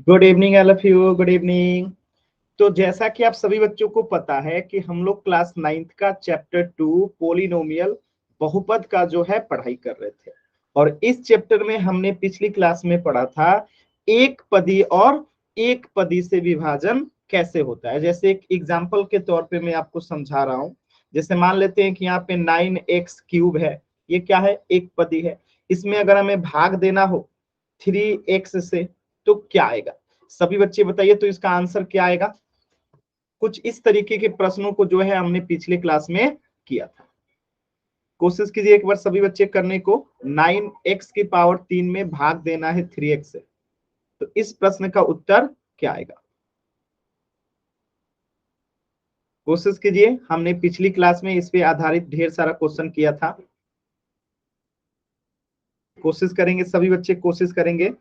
Good evening all of you, good evening. तो जैसा कि आप सभी बच्चों को पता है कि हम लोग क्लास 9th का चैप्टर 2 पोलिनोमियल बहुपद का जो है पढ़ाई कर रहे थे। और इस चैप्टर में हमने पिछली क्लास में पढ़ा था एक पदी और एक पदी से विभाजन कैसे होता है। जैसे एक एग्जाम्पल के तौर पे मैं आपको समझा रहा हूँ। जैसे मान लेते हैं कि यहाँ पे 9x³ है, ये क्या है, एक पदी है। इसमें अगर हमें भाग देना हो 3x से तो क्या आएगा, सभी बच्चे बताइए। तो इसका आंसर क्या आएगा। कुछ इस तरीके के प्रश्नों को जो है हमने पिछले क्लास में किया था। कोशिश कीजिए एक बार सभी बच्चे करने को। 9x³ में भाग देना है 3x से, तो इस प्रश्न का उत्तर क्या आएगा। कोशिश कीजिए, हमने पिछली क्लास में इस पे आधारित ढेर सारा क्वेश्चन किया था। कोशिश करेंगे सभी बच्चे, कोशिश करेंगे।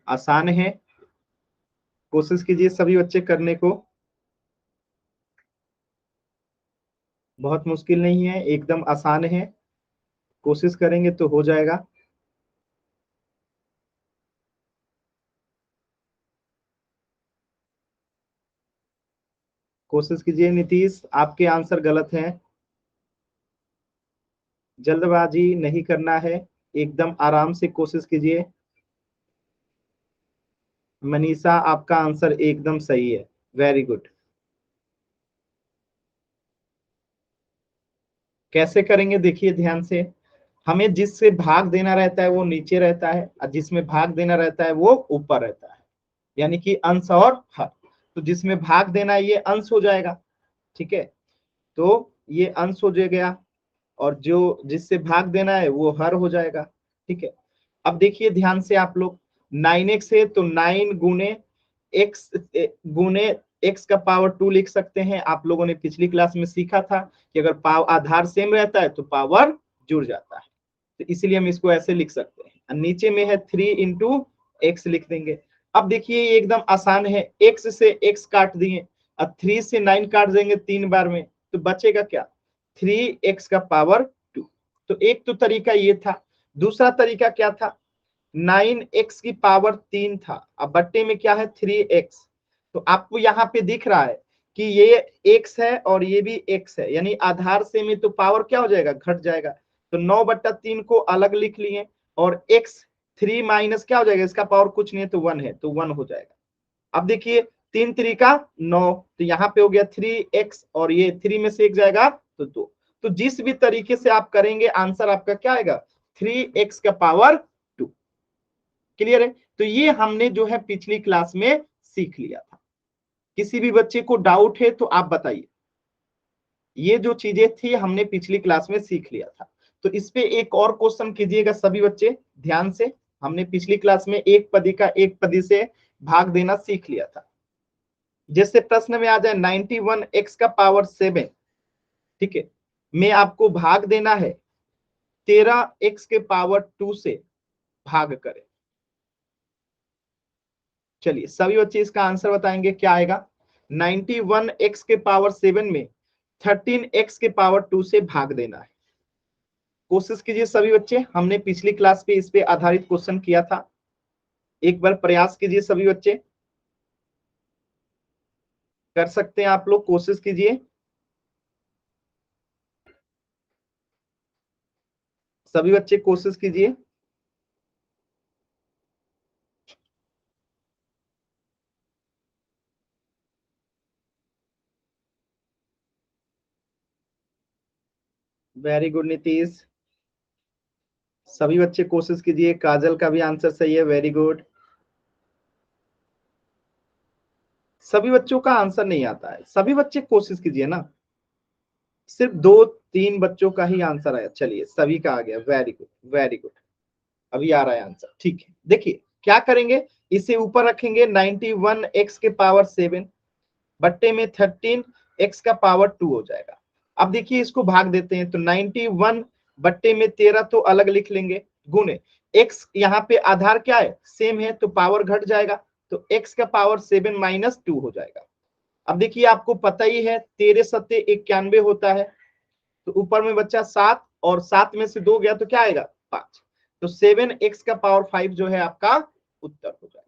आसान है, कोशिश कीजिए सभी बच्चे करने को। बहुत मुश्किल नहीं है, एकदम आसान है। कोशिश करेंगे तो हो जाएगा। कोशिश कीजिए नीतीश, आपके आंसर गलत हैं। जल्दबाजी नहीं करना है, एकदम आराम से कोशिश कीजिए। मनीषा, आपका आंसर एकदम सही है, वेरी गुड। कैसे करेंगे देखिए ध्यान से। हमें जिससे भाग देना रहता है वो नीचे रहता है, और जिसमें भाग देना रहता है वो ऊपर रहता है, यानी कि अंश और हर। तो जिसमें भाग देना है ये अंश हो जाएगा, ठीक है। तो ये अंश हो गया, और जो जिससे भाग देना है वो हर हो जाएगा, ठीक है। अब देखिए ध्यान से आप लोग, 9x है तो 9 गुने x गुने x का पावर 2 लिख सकते हैं। आप लोगों ने पिछली क्लास में सीखा था कि अगर आधार सेम रहता है तो पावर जुड़ जाता है, तो इसीलिए हम इसको ऐसे लिख सकते हैं। और नीचे में है 3 इंटू एक्स लिख देंगे। अब देखिए ये एकदम आसान है, x से x काट दिए और 3 से 9 काट देंगे 3 बार में, तो बचेगा क्या, 3x का पावर 2। तो एक तो तरीका ये था। दूसरा तरीका क्या था, 9x की पावर 3 था, अब बट्टे में क्या है 3x। तो आपको यहाँ पे दिख रहा है कि ये x है और ये भी x है, यानी आधार से में तो पावर क्या हो जाएगा, घट जाएगा। तो 9/3 को अलग लिख लिए, और x 3 माइनस क्या हो जाएगा, इसका पावर कुछ नहीं है तो 1 है, तो 1 हो जाएगा। अब देखिए 3 3 का 9, तो यहाँ पे हो गया 3x, और ये 3 में से एक जाएगा तो 2। तो जिस भी तरीके से आप करेंगे आंसर आपका क्या आएगा, 3x का पावर 2। क्लियर है। तो ये हमने जो है पिछली क्लास में सीख लिया था। किसी भी बच्चे को डाउट है तो आप बताइए। ये जो चीजें थी हमने पिछली क्लास में सीख लिया था। तो इस पे एक और क्वेश्चन कीजिएगा सभी बच्चे ध्यान से। हमने पिछली क्लास में एक पदी का एक पदी से भाग देना सीख लिया था। जैसे प्रश्न में आ जाए 91x का पावर 7, ठीक है, में आपको भाग देना है 13x के पावर 2 से, भाग करें। चलिए सभी बच्चे इसका आंसर बताएंगे क्या आएगा। 91x के पावर 7 में 13x के पावर 2 से भाग देना है। कोशिश कीजिए सभी बच्चे, हमने पिछली क्लास पे इस पे आधारित क्वेश्चन किया था। एक बार प्रयास कीजिए सभी बच्चे, कर सकते हैं आप लोग, कोशिश कीजिए सभी बच्चे, कोशिश कीजिए। वेरी गुड नीतीश, सभी बच्चे कोशिश कीजिए। काजल का भी आंसर सही है, वेरी गुड। सभी बच्चों का आंसर नहीं आता है, सभी बच्चे कोशिश कीजिए ना। सिर्फ 2 3 बच्चों का ही आंसर आया, चलिए सभी का आ गया, वेरी गुड वेरी गुड। अभी आ रहा है आंसर, ठीक है। देखिए क्या करेंगे, इसे ऊपर रखेंगे 91x के पावर 7 बट्टे में 13x का पावर 2 हो जाएगा। अब देखिए इसको भाग देते हैं, तो 91 बट्टे में 13 तो अलग लिख लेंगे, गुने x यहाँ पे आधार क्या है, सेम है, तो पावर घट जाएगा, तो x का पावर 7 माइनस 2 हो जाएगा। अब देखिए आपको पता ही है 13 सत्ते 91 होता है, तो ऊपर में बच्चा 7, और 7 में से 2 गया तो क्या आएगा 5। तो 7x का पावर 5 जो है आपका उत्तर हो जाएगा।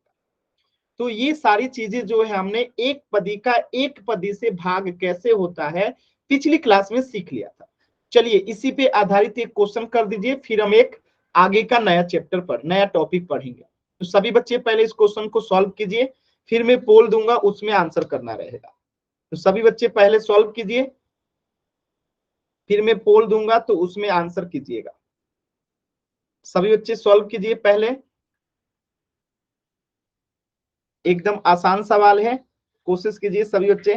तो ये सारी चीजें जो है हमने एक पदी का एक पदी से भाग कैसे होता है पिछली क्लास में सीख लिया था। चलिए इसी पे आधारित एक क्वेश्चन कर दीजिए, फिर हम एक आगे का नया चैप्टर पर नया टॉपिक पढ़ेंगे। तो सभी बच्चे पहले इस क्वेश्चन को सॉल्व कीजिए, फिर मैं पोल दूंगा, उसमें आंसर करना रहेगा। तो सभी बच्चे पहले सॉल्व कीजिए, फिर मैं पोल दूंगा तो उसमें आंसर कीजिएगा। सभी बच्चे सॉल्व कीजिए पहले। एकदम आसान सवाल है, कोशिश कीजिए सभी बच्चे।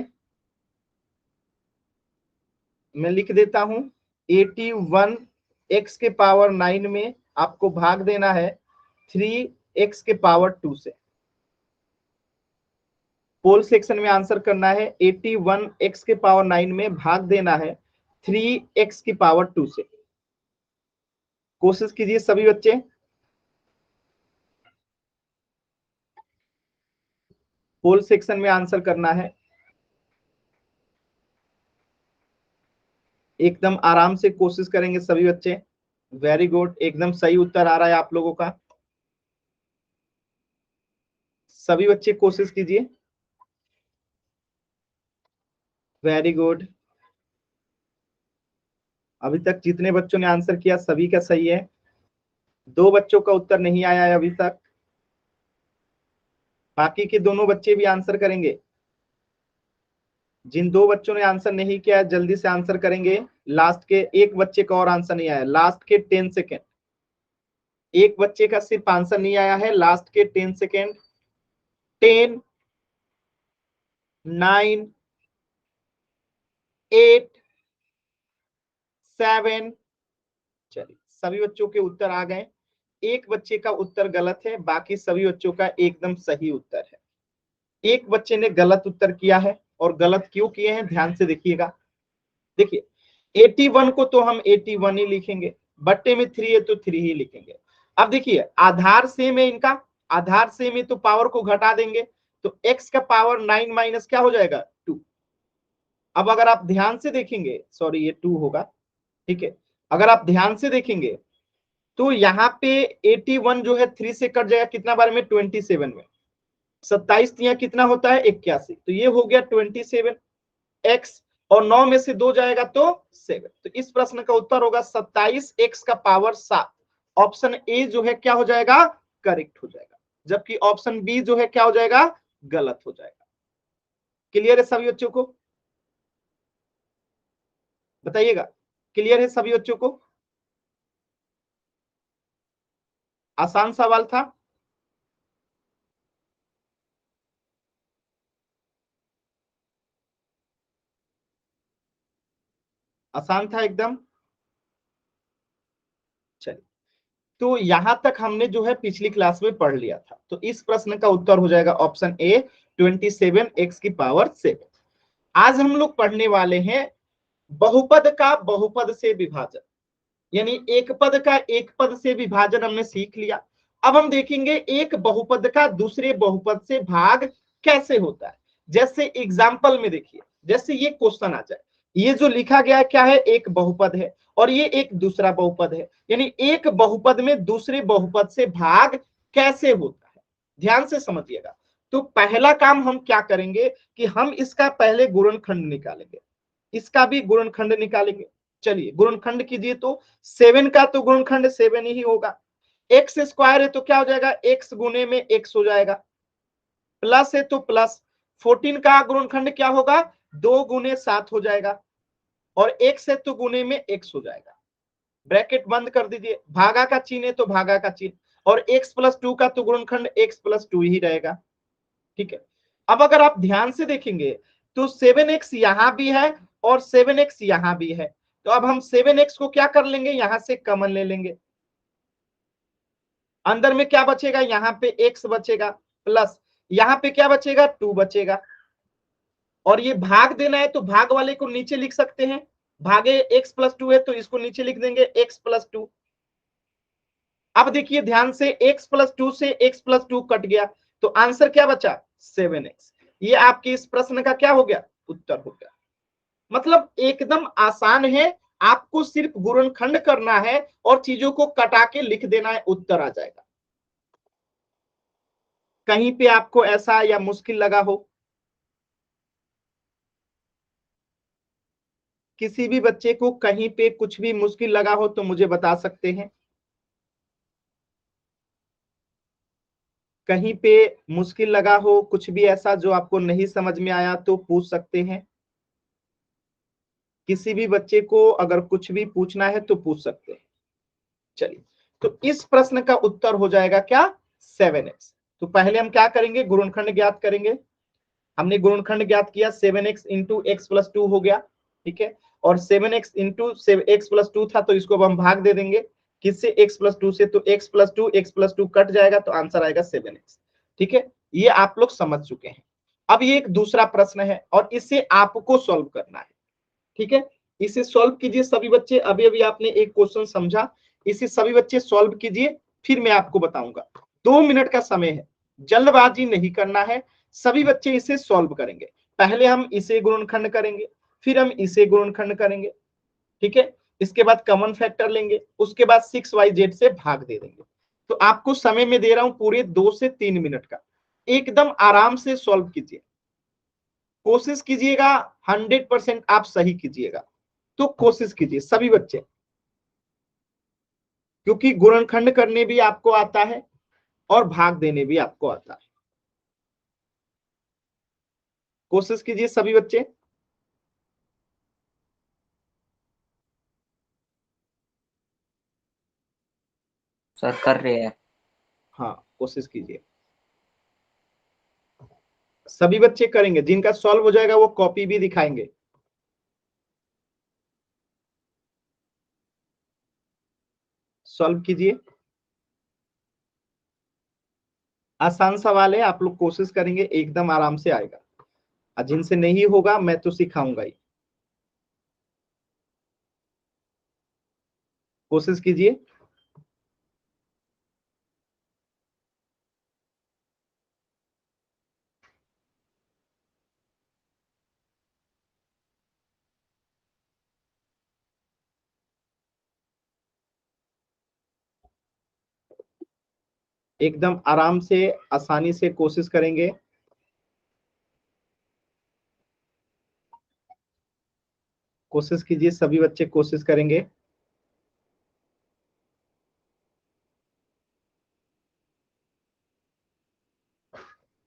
मैं लिख देता हूं 81x के पावर 9 में आपको भाग देना है 3x के पावर 2 से। पोल सेक्शन में आंसर करना है 81x के पावर 9 में भाग देना है 3x की पावर 2 से। कोशिश कीजिए सभी बच्चे। पोल सेक्शन में आंसर करना है, एकदम आराम से कोशिश करेंगे सभी बच्चे। वेरी गुड, एकदम सही उत्तर आ रहा है आप लोगों का। सभी बच्चे कोशिश कीजिए। वेरी गुड, अभी तक जितने बच्चों ने आंसर किया सभी का सही है। 2 बच्चों का उत्तर नहीं आया है अभी तक, बाकी के दोनों बच्चे भी आंसर करेंगे। जिन 2 बच्चों ने आंसर नहीं किया है जल्दी से आंसर करेंगे। लास्ट के एक बच्चे का और आंसर नहीं आया, लास्ट के 10 सेकेंड। एक बच्चे का सिर्फ आंसर नहीं आया है, लास्ट के 10 सेकेंड। 10, 9, 8, 7। चलिए सभी बच्चों के उत्तर आ गए। एक बच्चे का उत्तर गलत है, बाकी सभी बच्चों का एकदम सही उत्तर है। एक बच्चे ने गलत उत्तर किया है, और गलत क्यों किए हैं ध्यान से देखिएगा। देखिए 81 को तो हम 81 ही लिखेंगे, बट्टे में 3 है तो 3 ही लिखेंगे। अब देखिए आधार सेम है इनका, आधार सेम है तो पावर को घटा देंगे, तो x का पावर 9 माइनस क्या हो जाएगा 2। अब अगर आप ध्यान से देखेंगे, सॉरी ये 2 होगा, ठीक है। अगर आप ध्यान से देखेंगे तो यहाँ पे 81 जो है 3 से कट जाएगा, कितना बार में 27 में। 27 यहाँ कितना होता है 81, तो ये हो गया 27x, और 9 में से 2 जाएगा तो 7। तो इस प्रश्न का उत्तर होगा 27x का पावर 7। ऑप्शन ए जो है क्या हो जाएगा करेक्ट हो जाएगा, जबकि ऑप्शन बी जो है क्या हो जाएगा गलत हो जाएगा। क्लियर है सभी बच्चों को, बताइएगा। क्लियर है सभी बच्चों को, आसान सवाल था। आसान था एकदम। चलिए तो यहां तक हमने जो है पिछली क्लास में पढ़ लिया था, तो इस प्रश्न का उत्तर हो जाएगा ऑप्शन ए 27x की पावर 7। आज हम लोग पढ़ने वाले हैं बहुपद का बहुपद से विभाजन, यानी एक पद का एक पद से विभाजन हमने सीख लिया। अब हम देखेंगे एक बहुपद का दूसरे बहुपद से भाग कैसे होता है। जैसे एग्जाम्पल में देखिए, जैसे ये क्वेश्चन आ जाए, ये जो लिखा गया है क्या है एक बहुपद है, और ये एक दूसरा बहुपद है, यानी एक बहुपद में दूसरे बहुपद से भाग कैसे होता है, ध्यान से समझिएगा। तो पहला काम हम क्या करेंगे कि हम इसका पहले गुणनखंड निकालेंगे, इसका भी गुणनखंड निकालेंगे। चलिए गुणनखंड कीजिए, तो 7 का तो गुणनखंड 7 ही होगा। एक्स स्क्वायर है तो क्या हो जाएगा एक्स गुने में एक्स हो जाएगा, प्लस है तो प्लस। 14 का गुणनखंड क्या होगा 2 गुने 7 हो जाएगा, और एक्स है तो गुने में एक्स हो जाएगा। ब्रैकेट बंद कर दीजिए, भागा का चिन्ह है तो भागा का चिन्ह, और x प्लस 2 का तो गुणनखंड x प्लस 2 ही रहेगा, ठीक है। अब अगर आप ध्यान से देखेंगे तो 7x यहां भी है और 7x यहां भी है, तो अब हम 7x को क्या कर लेंगे यहां से कॉमन ले लेंगे। अंदर में क्या बचेगा यहाँ पे x बचेगा, प्लस यहाँ पे क्या बचेगा 2 बचेगा। और ये भाग देना है तो भाग वाले को नीचे लिख सकते हैं, भागे x प्लस 2 है तो इसको नीचे लिख देंगे x प्लस 2। अब देखिए ध्यान से x प्लस 2 से x प्लस 2 कट गया, तो आंसर क्या बचा 7x। ये आपके इस प्रश्न का क्या हो गया उत्तर हो गया। मतलब एकदम आसान है, आपको सिर्फ गुणनखंड करना है और चीजों को कटा के लिख देना है, उत्तर आ जाएगा। कहीं पे आपको ऐसा या मुश्किल लगा हो, किसी भी बच्चे को कहीं पे कुछ भी मुश्किल लगा हो तो मुझे बता सकते हैं। कहीं पे मुश्किल लगा हो, कुछ भी ऐसा जो आपको नहीं समझ में आया तो पूछ सकते हैं। किसी भी बच्चे को अगर कुछ भी पूछना है तो पूछ सकते हैं। चलिए, तो इस प्रश्न का उत्तर हो जाएगा क्या, 7x। तो पहले हम क्या करेंगे, गुणनखंड ज्ञात करेंगे। हमने गुणनखंड ज्ञात किया, 7x इंटू एक्स प्लस 2 हो गया, ठीक है। और 7x इंटू एक्स प्लस 2 था, तो इसको अब हम भाग दे देंगे किससे, x प्लस 2 से, तो x प्लस 2 कट जाएगा, तो आंसर आएगा 7x। ठीक है, ये आप लोग समझ चुके हैं। अब ये एक दूसरा प्रश्न है और इसे आपको सॉल्व करना है, ठीक है। इसे सॉल्व कीजिए सभी बच्चे। अभी अभी आपने एक क्वेश्चन समझा, इसे सभी बच्चे सॉल्व कीजिए, फिर मैं आपको बताऊंगा। 2 मिनट का समय है, जल्दबाजी नहीं करना है। सभी बच्चे इसे सॉल्व करेंगे। पहले हम इसे गुणनखंड करेंगे, फिर हम इसे गुणनखंड करेंगे, ठीक है। इसके बाद कॉमन फैक्टर लेंगे, उसके बाद 6y से भाग दे देंगे। तो आपको समय में दे रहा हूं पूरे 2 से 3 मिनट का, एकदम आराम से सॉल्व कीजिए। कोशिश कीजिएगा 100% आप सही कीजिएगा, तो कोशिश कीजिए सभी बच्चे, क्योंकि गुणनखंड करने भी आपको आता है और भाग देने भी आपको आता है। कोशिश कीजिए सभी बच्चे। सर कर रहे हैं। हाँ, कोशिश कीजिए, सभी बच्चे करेंगे। जिनका सॉल्व हो जाएगा वो कॉपी भी दिखाएंगे। सॉल्व कीजिए, आसान सवाल है, आप लोग कोशिश करेंगे एकदम आराम से आएगा। और जिनसे नहीं होगा मैं तो सिखाऊंगा ही। कोशिश कीजिए। एकदम आराम से, आसानी से कोशिश करेंगे। कोशिश कीजिए, सभी बच्चे कोशिश करेंगे।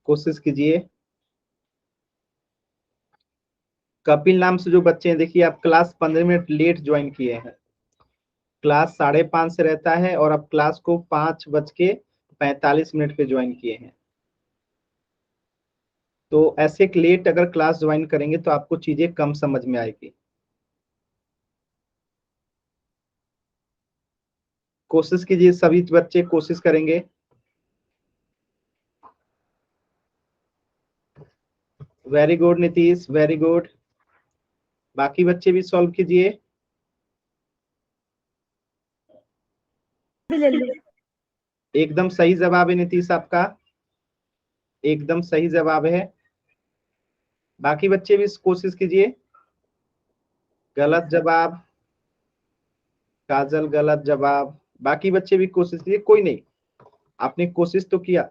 कोशिश कीजिए। कपिल नाम से जो बच्चे हैं, देखिए आप क्लास 15 मिनट लेट ज्वाइन किए हैं। क्लास 5:30 से रहता है और आप क्लास को 5:45 पे ज्वाइन किए हैं। तो ऐसे लेट अगर क्लास ज्वाइन करेंगे तो आपको चीजें कम समझ में आएगी। कोशिश कीजिए, सभी बच्चे कोशिश करेंगे। Very good Nitish, very good. बाकी बच्चे भी सॉल्व कीजिए। एकदम सही जवाब है नीतीश आपका, एकदम सही जवाब है। बाकी बच्चे भी कोशिश कीजिए। गलत जवाब, काजल गलत जवाब। बाकी बच्चे भी कोशिश कीजिए, कोई नहीं, आपने कोशिश तो किया।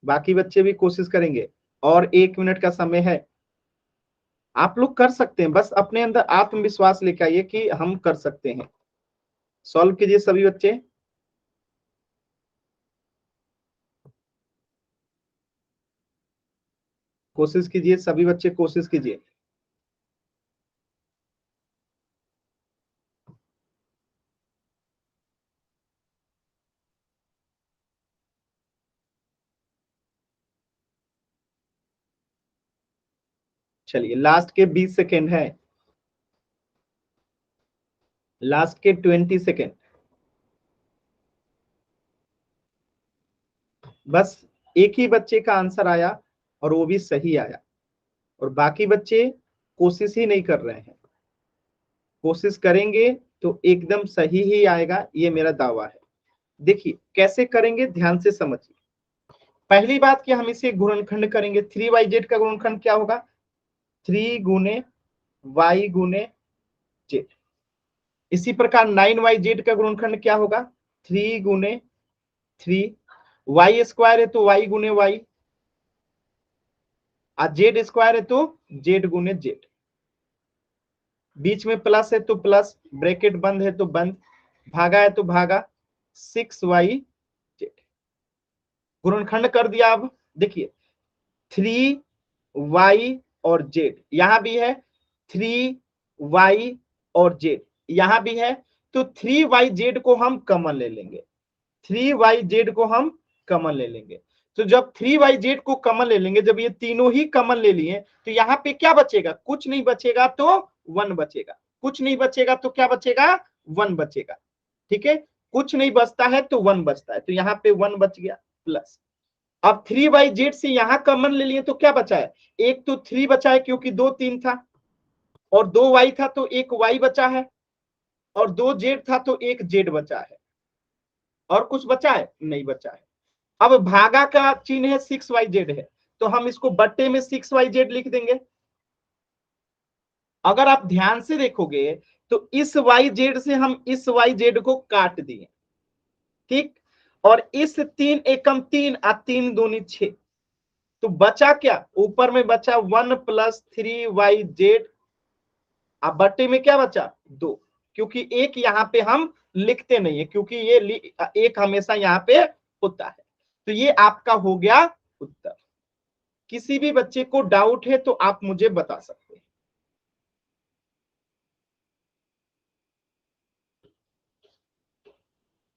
बाकी बच्चे भी कोशिश करेंगे और 1 मिनट का समय है। आप लोग कर सकते हैं, बस अपने अंदर आत्मविश्वास लेके आइए कि हम कर सकते हैं। सॉल्व कीजिए सभी बच्चे। कोशिश कीजिए सभी बच्चे, कोशिश कीजिए। चलिए, लास्ट के 20 सेकेंड है, लास्ट के 20 सेकेंड। बस एक ही बच्चे का आंसर आया और वो भी सही आया, और बाकी बच्चे कोशिश ही नहीं कर रहे हैं। कोशिश करेंगे तो एकदम सही ही आएगा, ये मेरा दावा है। देखिए कैसे करेंगे, ध्यान से समझिए। पहली बात कि हम इसे गुणनखंड करेंगे। 3y z का गुणनखंड क्या होगा, 3 गुने y गुने जेड। इसी प्रकार 9yz का गुणनखंड क्या होगा, 3 गुने 3, वाई स्क्वायर है तो वाई गुने वाई, और जेड स्क्वायर है तो जेड गुने जेड, बीच में प्लस है तो प्लस, ब्रैकेट बंद है तो बंद, भागा है तो भागा, 6y जेड। गुणनखंड कर दिया। अब देखिए 3y और जेड, यहां भी है 3y और जेड, यहां भी है, तो 3yz को हम कॉमन ले लेंगे, 3yz को हम कॉमन ले लेंगे। तो जब 3yz को कॉमन ले लेंगे, जब ये तीनों ही कॉमन ले लिए, तो यहाँ पे क्या बचेगा, कुछ नहीं बचेगा तो 1 बचेगा, कुछ नहीं बचेगा तो क्या बचेगा, 1 बचेगा। ठीक है, कुछ नहीं बचता है तो 1 बचता है, तो यहाँ पे 1 बच गया प्लस। अब 3yz से यहां कॉमन ले लिए तो क्या बचा है, एक तो 3 बचा है क्योंकि 2 3 था, और 2y था तो एक y बचा है, और 2z था तो एक z बचा है, और कुछ बचा है, नहीं बचा है। अब भागा का चिन्ह है 6yz है, तो हम इसको बट्टे में 6yz लिख देंगे। अगर आप ध्यान से देखोगे तो इस yz से हम इस yz को काट दिए, ठीक, और इस 3 एकम 3 और 3 दूनी 6, तो बचा क्या, ऊपर में बचा 1 प्लस 3yz, अब बट्टे में क्या बचा 2, क्योंकि एक यहाँ पे हम लिखते नहीं है, क्योंकि ये एक हमेशा यहाँ पे होता है। तो ये आपका हो गया उत्तर। किसी भी बच्चे को डाउट है तो आप मुझे बता सकते हैं।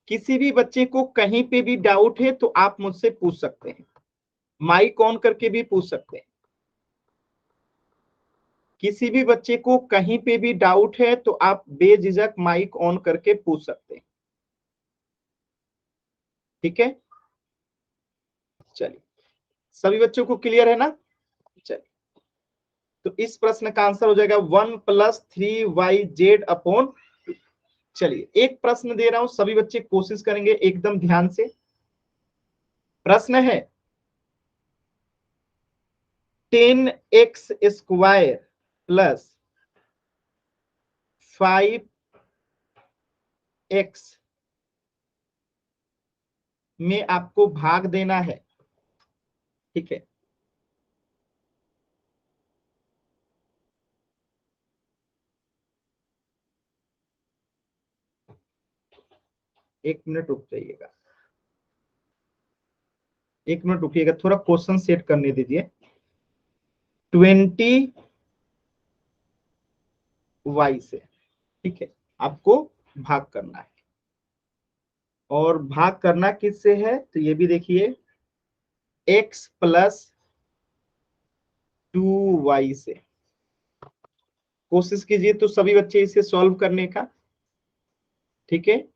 किसी भी बच्चे को कहीं पे भी डाउट है तो आप मुझसे पूछ सकते हैं, माइक ऑन करके भी पूछ सकते हैं। किसी भी बच्चे को कहीं पे भी डाउट है तो आप बेझिझक माइक ऑन करके पूछ सकते हैं। ठीक है, चलिए, सभी बच्चों को क्लियर है ना। चलिए, तो इस प्रश्न का आंसर हो जाएगा 1 प्लस 3yz अपॉन। चलिए, एक प्रश्न दे रहा हूं, सभी बच्चे कोशिश करेंगे एकदम ध्यान से। प्रश्न है 10x स्क्वायर प्लस 5x में आपको भाग देना है। ठीक है, एक मिनट रुक जाइएगा, एक मिनट रुकिएगा, थोड़ा क्वेश्चन सेट करने दीजिए। 20y से, ठीक है, आपको भाग करना है, और भाग करना किससे है, तो ये भी देखिए x प्लस 2y से। कोशिश कीजिए तो सभी बच्चे इसे सॉल्व करने का। ठीक है,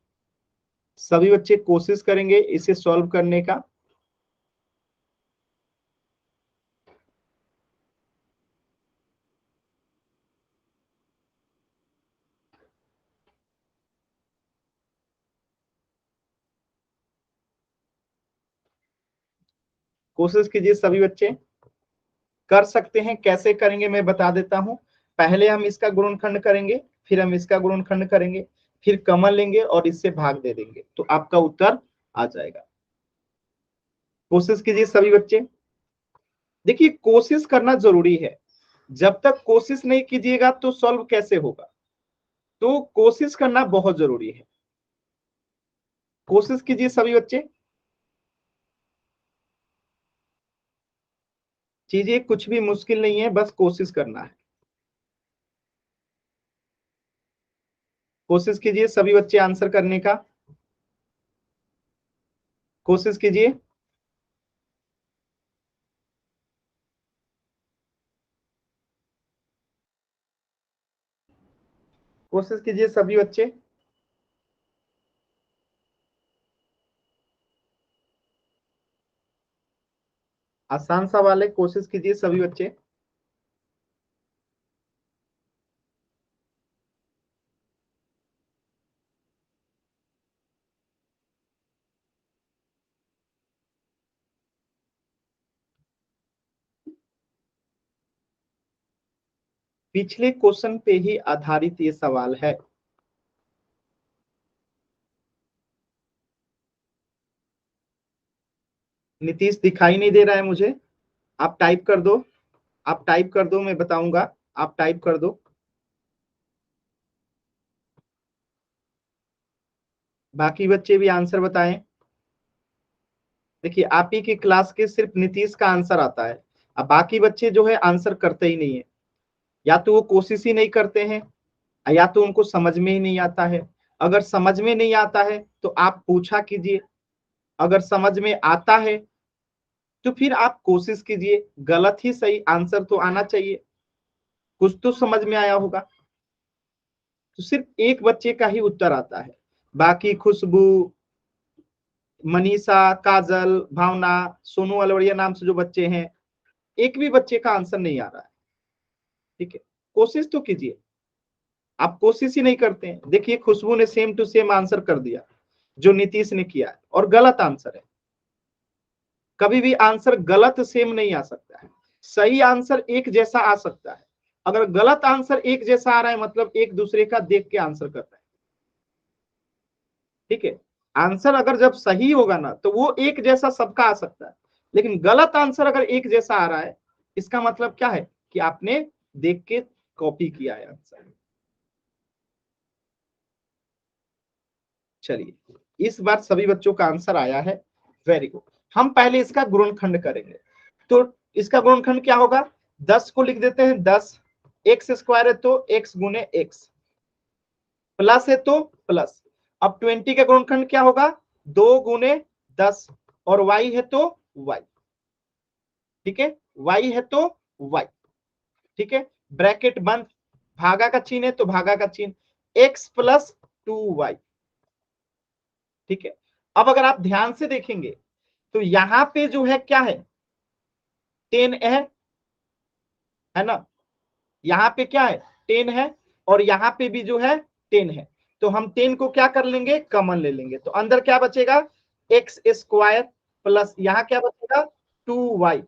सभी बच्चे कोशिश करेंगे इसे सॉल्व करने का। कोशिश कीजिए सभी बच्चे, कर सकते हैं। कैसे करेंगे मैं बता देता हूं। पहले हम इसका गुणनखंड करेंगे, फिर हम इसका गुणनखंड करेंगे, फिर कमन लेंगे और इससे भाग दे देंगे, तो आपका उत्तर आ जाएगा। कोशिश कीजिए सभी बच्चे। देखिए, कोशिश करना जरूरी है, जब तक कोशिश नहीं कीजिएगा तो सॉल्व कैसे होगा, तो कोशिश करना बहुत जरूरी है। कोशिश कीजिए सभी बच्चे। चीजें कुछ भी मुश्किल नहीं है, बस कोशिश करना है। कोशिश कीजिए सभी बच्चे आंसर करने का, कोशिश कीजिए। कोशिश कीजिए सभी बच्चे। आसान सा वाले कोशिश कीजिए सभी बच्चे। पिछले क्वेश्चन पे ही आधारित ये सवाल है। नीतीश दिखाई नहीं दे रहा है मुझे, आप टाइप कर दो, आप टाइप कर दो, मैं बताऊंगा, आप टाइप कर दो। बाकी बच्चे भी आंसर बताएं। देखिए आप ही की क्लास के सिर्फ नीतीश का आंसर आता है, अब बाकी बच्चे जो है आंसर करते ही नहीं है, या तो वो कोशिश ही नहीं करते हैं या तो उनको समझ में ही नहीं आता है। अगर समझ में नहीं आता है तो आप पूछा कीजिए, अगर समझ में आता है तो फिर आप कोशिश कीजिए, गलत ही सही आंसर तो आना चाहिए, कुछ तो समझ में आया होगा। तो सिर्फ एक बच्चे का ही उत्तर आता है, बाकी खुशबू, मनीषा, काजल, भावना, सोनू अलवड़िया नाम से जो बच्चे हैं, एक भी बच्चे का आंसर नहीं आ रहा है। ठीक है, कोशिश तो कीजिए, आप कोशिश ही नहीं करते हैं। देखिए खुशबू ने सेम टू सेम आंसर कर दिया जो नीतीश ने किया है, और गलत आंसर है। कभी भी आंसर गलत सेम नहीं आ सकता है, सही आंसर एक जैसा आ सकता है। अगर गलत आंसर एक जैसा आ रहा है मतलब एक दूसरे का देख के आंसर कर रहे हैं। ठीक है, आंसर अगर जब सही होगा ना तो वो एक जैसा सबका आ सकता है, लेकिन गलत आंसर अगर एक जैसा आ रहा है इसका मतलब क्या है कि आपने देख के कॉपी किया है आंसर। चलिए इस बार सभी बच्चों का आंसर आया है, वेरी गुड। हम पहले इसका गुणनखंड करेंगे, तो इसका गुणनखंड क्या होगा, 10 को लिख देते हैं 10, एक्स स्क्वायर है तो x गुने एक्स, प्लस है तो प्लस। अब 20 का गुणनखंड क्या होगा, 2 गुने 10, और y है तो y। ठीक है, y है तो y। ठीक है, ब्रैकेट बंद, भागा का चिन्ह है तो भागा का चिन्ह, x प्लस 2y। ठीक है, अब अगर आप ध्यान से देखेंगे तो यहां पे जो है क्या है, 10 है ना, यहाँ पे क्या है 10 है, और यहाँ पे भी जो है 10 है, तो हम 10 को क्या कर लेंगे, कॉमन ले लेंगे, तो अंदर क्या बचेगा, एक्स स्क्वायर प्लस यहाँ क्या बचेगा 2y।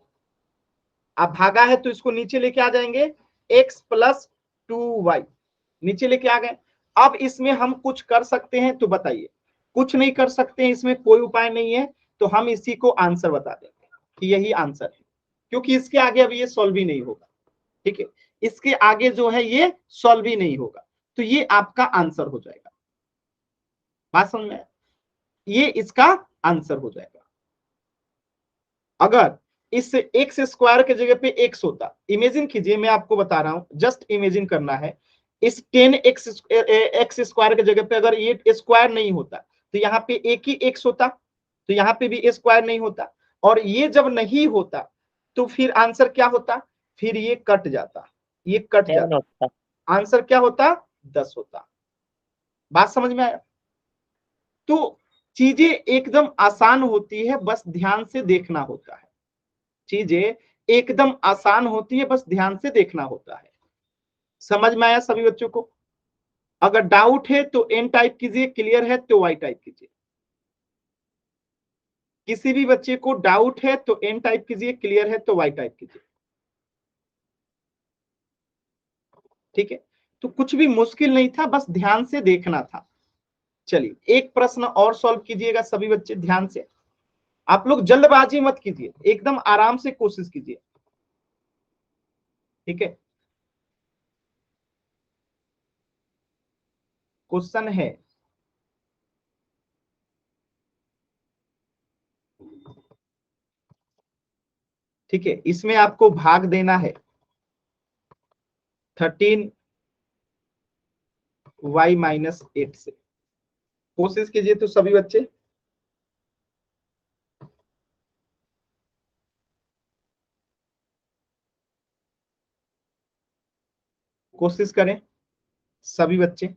अब भागा है तो इसको नीचे लेके आ जाएंगे, x प्लस 2y नीचे लेके आ गए। अब इसमें हम कुछ कर सकते हैं तो बताइए, कुछ नहीं कर सकते हैं, इसमें कोई उपाय नहीं है, तो हम इसी को आंसर बता देंगे कि यही आंसर है, क्योंकि इसके आगे अब ये सॉल्व ही नहीं होगा। ठीक है, इसके आगे जो है ये सॉल्व ही नहीं होगा, तो ये आपका आंसर हो जाएगा। बात समझ में, ये इसका आंसर हो जाएगा। अगर इस एक्स स्क्वायर के जगह पे एक्स होता, इमेजिन कीजिए, मैं आपको बता रहा हूं, जस्ट इमेजिन करना है, इस 10x एक्स स्क्वायर के जगह पे अगर ये स्क्वायर नहीं होता तो यहाँ पे एक ही एक्स होता, तो यहाँ पे भी स्क्वायर नहीं होता, और ये जब नहीं होता तो फिर आंसर क्या होता, फिर ये कट जाता, ये कट जाता, आंसर क्या होता, 10 होता। बात समझ में आया। तो चीजें एकदम आसान होती है, बस ध्यान से देखना होता है, चीजें एकदम आसान होती है, बस ध्यान से देखना होता है। समझ में आया सभी बच्चों को। अगर डाउट है तो एन टाइप कीजिए, क्लियर है तो वाई टाइप कीजिए। किसी भी बच्चे को डाउट है तो एन टाइप कीजिए, क्लियर है तो वाई टाइप कीजिए। ठीक है, तो कुछ भी मुश्किल नहीं था, बस ध्यान से देखना था। चलिए एक प्रश्न और सॉल्व कीजिएगा सभी बच्चे ध्यान से, आप लोग जल्दबाजी मत कीजिए, एकदम आराम से कोशिश कीजिए। ठीक है, क्वेश्चन है, ठीक है, इसमें आपको भाग देना है 13y माइनस 8 से। कोशिश कीजिए तो सभी बच्चे, कोशिश करें सभी बच्चे।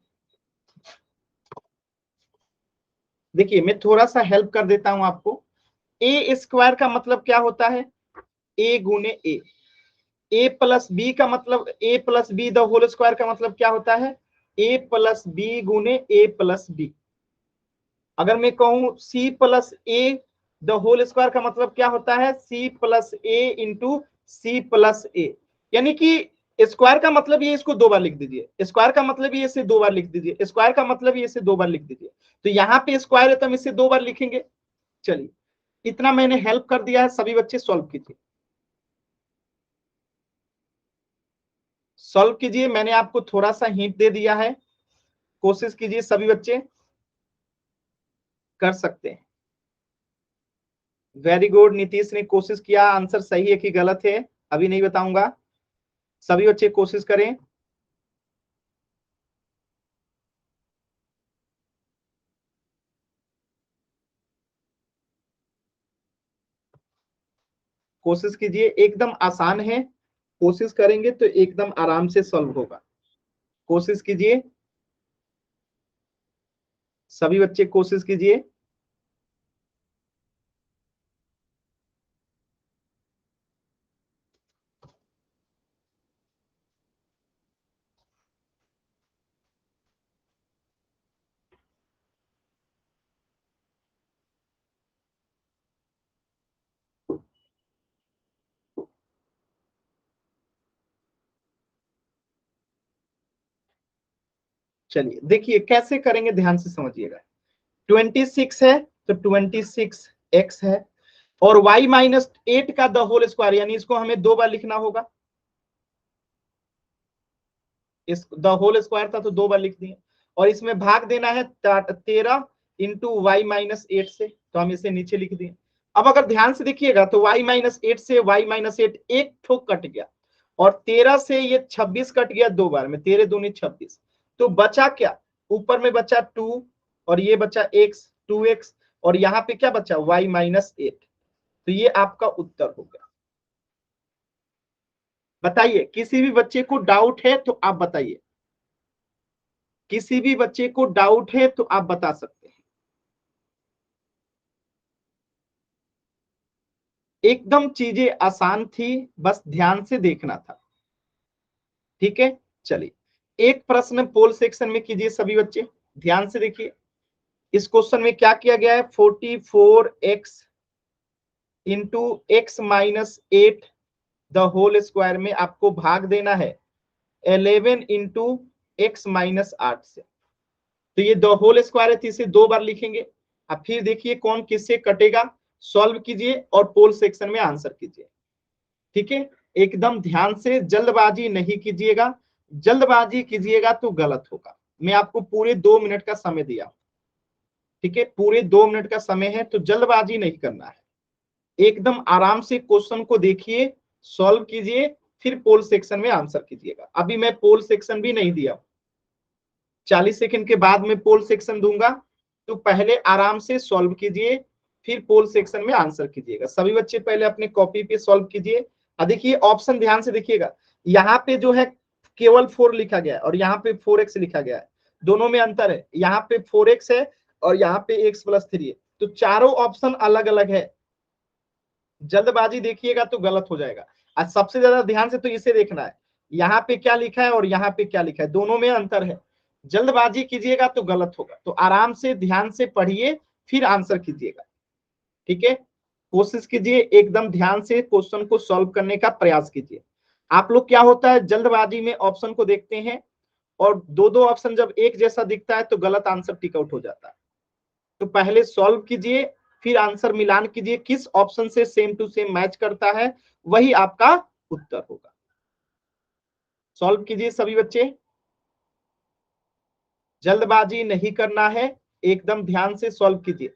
देखिए मैं थोड़ा सा हेल्प कर देता हूं आपको, ए स्क्वायर का मतलब क्या होता है, ए गुने ए प्लस बी का मतलब, A plus B the whole square का मतलब क्या होता है, ए प्लस बी गुने ए प्लस बी। अगर मैं कहूं C plus A the whole square का मतलब क्या होता है, C plus A into C plus A, यानी कि स्क्वायर का मतलब ये इसको 2 बार लिख दीजिए, स्क्वायर का मतलब ये इसे 2 बार लिख दीजिए, स्क्वायर का मतलब ये इसे 2 बार लिख दीजिए। तो यहाँ पे स्क्वायर है तो हम इसे 2 बार लिखेंगे। चलिए इतना मैंने हेल्प कर दिया है, सभी बच्चे सॉल्व कीजिए, सॉल्व कीजिए। मैंने आपको थोड़ा सा हिंट दे दिया है, कोशिश कीजिए, सभी बच्चे कर सकते हैं। वेरी गुड, नीतीश ने कोशिश किया, आंसर सही है कि गलत है अभी नहीं बताऊंगा, सभी बच्चे कोशिश करें। कोशिश कीजिए, एकदम आसान है, कोशिश करेंगे तो एकदम आराम से सॉल्व होगा। कोशिश कीजिए, सभी बच्चे कोशिश कीजिए। चलिए देखिए कैसे करेंगे, ध्यान से समझिएगा। 26 है तो 26x है, और y-8 का द होल स्क्वायर, यानी इसको हमें 2 बार लिखना होगा। इस द होल स्क्वायर था तो 2 बार लिख दिए, और इसमें भाग देना है 13 इंटू y-8 से, तो हम इसे नीचे लिख दिए। अब अगर ध्यान से देखिएगा तो y-8 से y-8 एक ठोक कट गया, और 13 से ये 26 कट गया 2 बार में, 13 दूनी 26, तो बचा क्या, ऊपर में बचा 2 और ये बचा x 2x, और यहाँ पे क्या बचा y-8, तो ये आपका उत्तर हो गया। बताइए किसी भी बच्चे को डाउट है तो आप बताइए, किसी भी बच्चे को डाउट है तो आप बता सकते हैं। एकदम चीजें आसान थी, बस ध्यान से देखना था, ठीक है। चलिए एक प्रश्न पोल सेक्शन में कीजिए सभी बच्चे, ध्यान से देखिए। इस क्वेश्चन में क्या किया गया है, 44x into x-8 the whole square में आपको भाग देना है 11 इंटू x-8 से। तो ये द होल स्क्वायर है तो इसे 2 बार लिखेंगे। अब फिर देखिए कौन किससे कटेगा, सॉल्व कीजिए और पोल सेक्शन में आंसर कीजिए, ठीक है। एकदम ध्यान से, जल्दबाजी नहीं कीजिएगा, जल्दबाजी कीजिएगा तो गलत होगा। मैं आपको पूरे 2 मिनट का समय दिया, ठीक है, पूरे 2 मिनट का समय है, तो जल्दबाजी नहीं करना है। एकदम आराम से क्वेश्चन को देखिए, सॉल्व कीजिए, फिर पोल सेक्शन में आंसर कीजिएगा। अभी मैं पोल सेक्शन भी नहीं दिया, 40 सेकंड के बाद में पोल सेक्शन दूंगा, तो पहले आराम से सॉल्व कीजिए, फिर पोल सेक्शन में आंसर कीजिएगा। सभी बच्चे पहले अपने कॉपी पे सॉल्व कीजिए। देखिए ऑप्शन ध्यान से देखिएगा, यहाँ पे जो है केवल 4 लिखा गया है और यहाँ पे 4x लिखा गया है, दोनों में अंतर है। यहाँ पे 4x है और यहाँ पे x+3 है, तो चारों ऑप्शन अलग अलग है। जल्दबाजी देखिएगा तो गलत हो जाएगा। आज सबसे ज्यादा ध्यान से तो इसे देखना है, यहाँ पे क्या लिखा है और यहाँ पे क्या लिखा है, दोनों में अंतर है। जल्दबाजी कीजिएगा तो गलत होगा, तो आराम से ध्यान से पढ़िए फिर आंसर कीजिएगा, ठीक है। कोशिश कीजिए एकदम ध्यान से क्वेश्चन को सॉल्व करने का प्रयास कीजिए। आप लोग क्या होता है, जल्दबाजी में ऑप्शन को देखते हैं और दो दो ऑप्शन जब एक जैसा दिखता है तो गलत आंसर टिक आउट हो जाता है। तो पहले सॉल्व कीजिए, फिर आंसर मिलान कीजिए, किस ऑप्शन से सेम टू सेम मैच करता है वही आपका उत्तर होगा। सॉल्व कीजिए सभी बच्चे, जल्दबाजी नहीं करना है, एकदम ध्यान से सॉल्व कीजिए।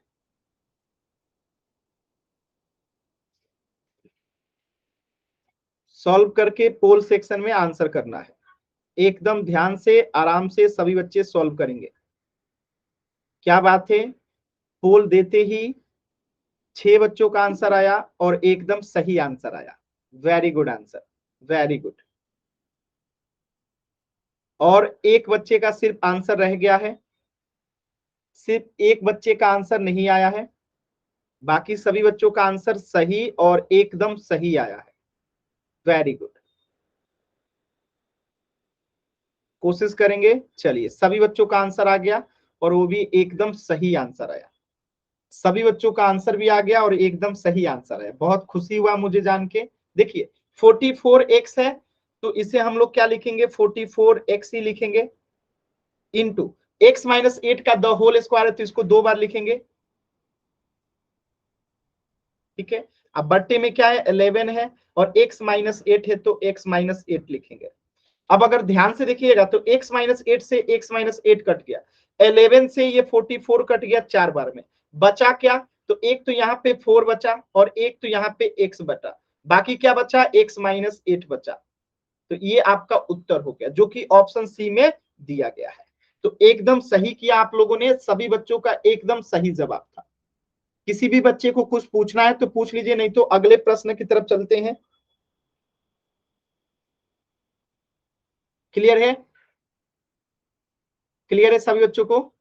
सॉल्व करके पोल सेक्शन में आंसर करना है, एकदम ध्यान से आराम से सभी बच्चे सॉल्व करेंगे। क्या बात है, पोल देते ही 6 बच्चों का आंसर आया और एकदम सही आंसर आया, very good answer, very good. और एक बच्चे का सिर्फ आंसर रह गया है, सिर्फ एक बच्चे का आंसर नहीं आया है, बाकी सभी बच्चों का आंसर सही और एकदम सही आया है, वेरी गुड। कोशिश करेंगे, चलिए सभी बच्चों का आंसर आ गया और वो भी एकदम सही आंसर आया, सभी बच्चों का आंसर भी आ गया और एकदम सही आंसर है, बहुत खुशी हुआ मुझे जान के। देखिए 44x है तो इसे हम लोग क्या लिखेंगे 44x ही लिखेंगे इंटू x माइनस 8 का द होल स्क्वायर है तो इसको 2 बार लिखेंगे, ठीक है। अब बट्टे में क्या है 11 है और x माइनस 8 है तो x माइनस 8 लिखेंगे। अब अगर ध्यान से देखिएगा तो x माइनस 8 से x माइनस 8 कट गया, 11 से ये 44 कट गया 4 बार में, बचा क्या, तो एक तो यहाँ पे 4 बचा और एक तो यहाँ पे x बचा, बाकी क्या बचा x माइनस 8 बचा। तो ये आपका उत्तर हो गया जो कि ऑप्शन सी में दिया गया है। तो एकदम सही किया आप लोगों ने, सभी बच्चों का एकदम सही जवाब था। किसी भी बच्चे को कुछ पूछना है तो पूछ लीजिए, नहीं तो अगले प्रश्न की तरफ चलते हैं। क्लियर है, क्लियर है सभी बच्चों को?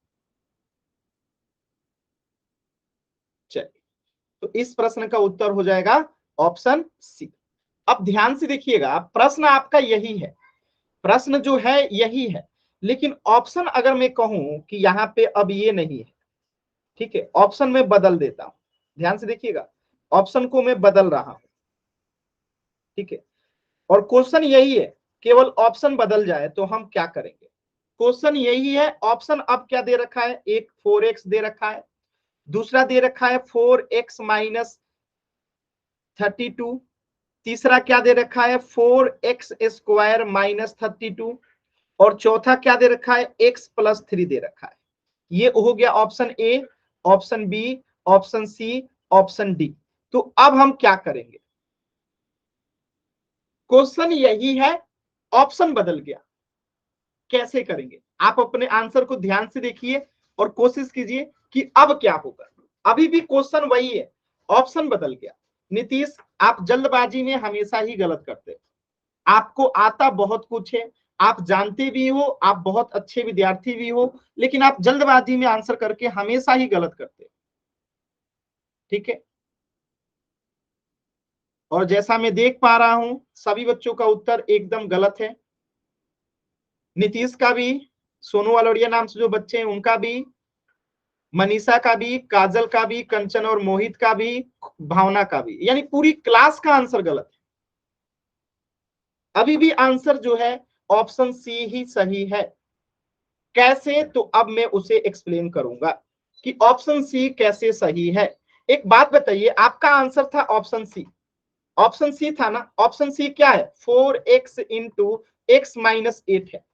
चलिए, तो इस प्रश्न का उत्तर हो जाएगा ऑप्शन सी। अब ध्यान से देखिएगा, प्रश्न आपका यही है, प्रश्न जो है यही है, लेकिन ऑप्शन अगर मैं कहूं कि यहाँ पे अब ये नहीं है, ठीक है, ऑप्शन में बदल देता हूं। ध्यान से देखिएगा, ऑप्शन को मैं बदल रहा हूं, ठीक है, और क्वेश्चन यही है, केवल ऑप्शन बदल जाए तो हम क्या करेंगे। क्वेश्चन यही है, ऑप्शन अब क्या दे रखा है, एक 4x दे रखा है, दूसरा दे रखा है 4x माइनस 32, तीसरा क्या दे रखा है 4x स्क्वायर माइनस 32, और चौथा क्या दे रखा है x प्लस 3 दे रखा है। ये हो गया option A, option B, option C, option D. तो अब हम क्या करेंगे, क्वेश्चन यही है, ऑप्शन बदल गया, कैसे करेंगे। आप अपने आंसर को ध्यान से देखिए और कोशिश कीजिए कि अब क्या होगा। अभी भी क्वेश्चन वही है, ऑप्शन बदल गया। नीतीश, आप जल्दबाजी में हमेशा ही गलत करते हैं, आपको आता बहुत कुछ है, आप जानते भी हो, आप बहुत अच्छे विद्यार्थी भी हो, लेकिन आप जल्दबाजी में आंसर करके हमेशा ही गलत करते हैं, ठीक है। और जैसा मैं देख पा रहा हूं सभी बच्चों का उत्तर एकदम गलत है, नीतीश का भी, सोनू अलोड़िया नाम से जो बच्चे हैं उनका भी, मनीषा का भी, काजल का भी, कंचन और मोहित का भी, भावना का भी, यानी पूरी क्लास का आंसर गलत है। अभी भी आंसर जो है ऑप्शन सी ही सही है। कैसे, तो अब मैं उसे एक्सप्लेन करूंगा कि ऑप्शन सी कैसे सही है। एक बात बताइए, आपका आंसर था ऑप्शन सी, ऑप्शन सी था ना, ऑप्शन सी क्या है 4x इंटू एक्स माइनस 8 है।